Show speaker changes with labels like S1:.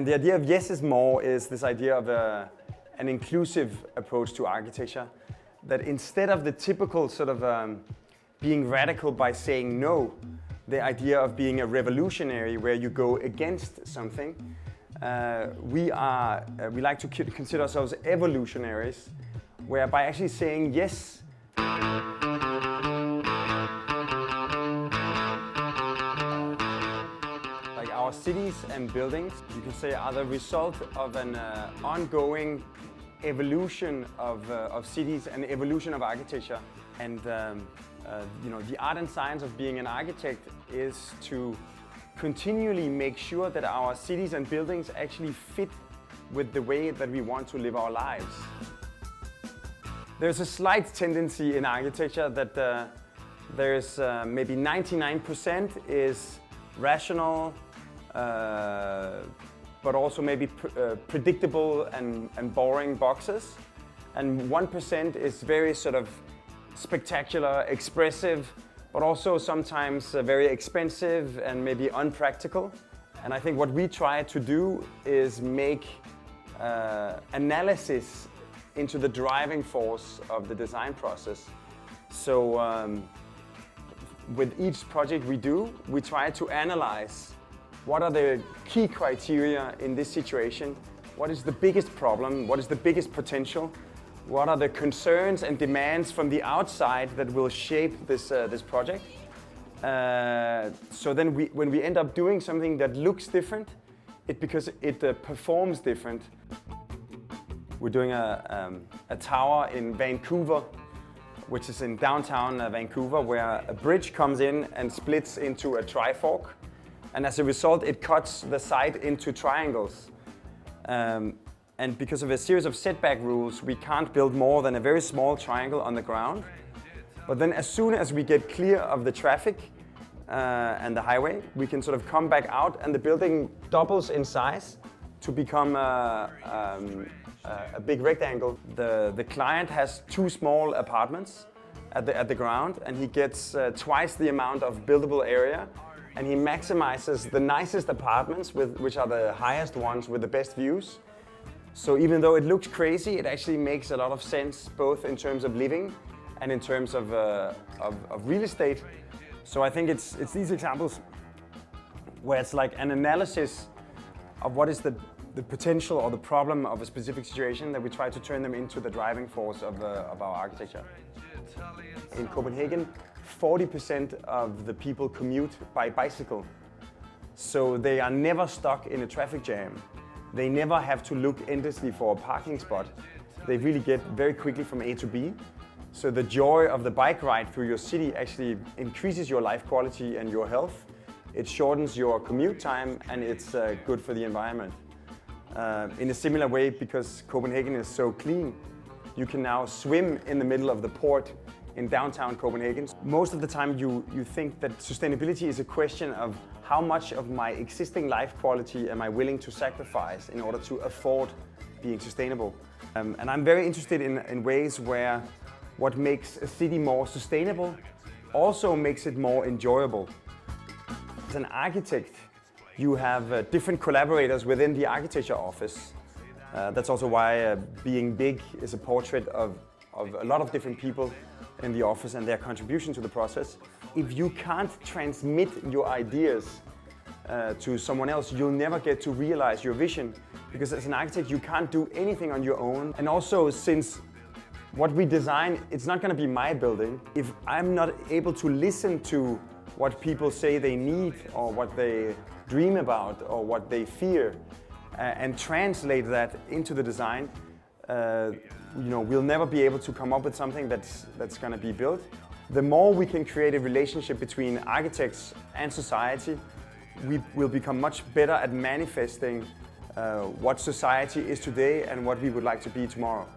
S1: The idea of yes is more is this idea of an inclusive approach to architecture, that instead of the typical sort of being radical by saying no, the idea of being a revolutionary where you go against something, we like to consider ourselves evolutionaries, where by actually saying yes, our cities and buildings, you can say, are the result of an ongoing evolution of cities and evolution of architecture. And the art and science of being an architect is to continually make sure that our cities and buildings actually fit with the way that we want to live our lives. There's a slight tendency in architecture that there's maybe 99% is rational, but also maybe predictable and boring boxes. And 1% is very sort of spectacular, expressive, but also sometimes very expensive and maybe unpractical. And I think what we try to do is make analysis into the driving force of the design process. So with each project we do, we try to analyze what are the key criteria in this situation, what is the biggest problem, what is the biggest potential, what are the concerns and demands from the outside that will shape this project. So then when we end up doing something that looks different, because it performs different. We're doing a tower in Vancouver, which is in downtown Vancouver, where a bridge comes in and splits into a trifork. And as a result, it cuts the site into triangles. And because of a series of setback rules, we can't build more than a very small triangle on the ground. But then as soon as we get clear of the traffic and the highway, we can sort of come back out and the building doubles in size to become a big rectangle. The client has 2 small apartments at the ground, and he gets twice the amount of buildable area. And he maximizes the nicest apartments, which are the highest ones with the best views. So even though it looks crazy, it actually makes a lot of sense, both in terms of living and in terms of real estate. So I think it's these examples where it's like an analysis of what is the potential or the problem of a specific situation, that we try to turn them into the driving force of our architecture. In Copenhagen, 40% of the people commute by bicycle. So they are never stuck in a traffic jam. They never have to look endlessly for a parking spot. They really get very quickly from A to B. So the joy of the bike ride through your city actually increases your life quality and your health. It shortens your commute time, and it's good for the environment. In a similar way, because Copenhagen is so clean, you can now swim in the middle of the port in downtown Copenhagen. Most of the time you think that sustainability is a question of how much of my existing life quality am I willing to sacrifice in order to afford being sustainable. And I'm very interested in ways where what makes a city more sustainable also makes it more enjoyable. As an architect, you have different collaborators within the architecture office. That's also why Being Big is a portrait of a lot of different people in the office and their contribution to the process. If you can't transmit your ideas to someone else, you'll never get to realize your vision, because as an architect you can't do anything on your own. And also, since what we design, it's not going to be my building, if I'm not able to listen to what people say they need or what they dream about or what they fear and translate that into the design, we'll never be able to come up with something that's going to be built. The more we can create a relationship between architects and society, we will become much better at manifesting what society is today and what we would like to be tomorrow.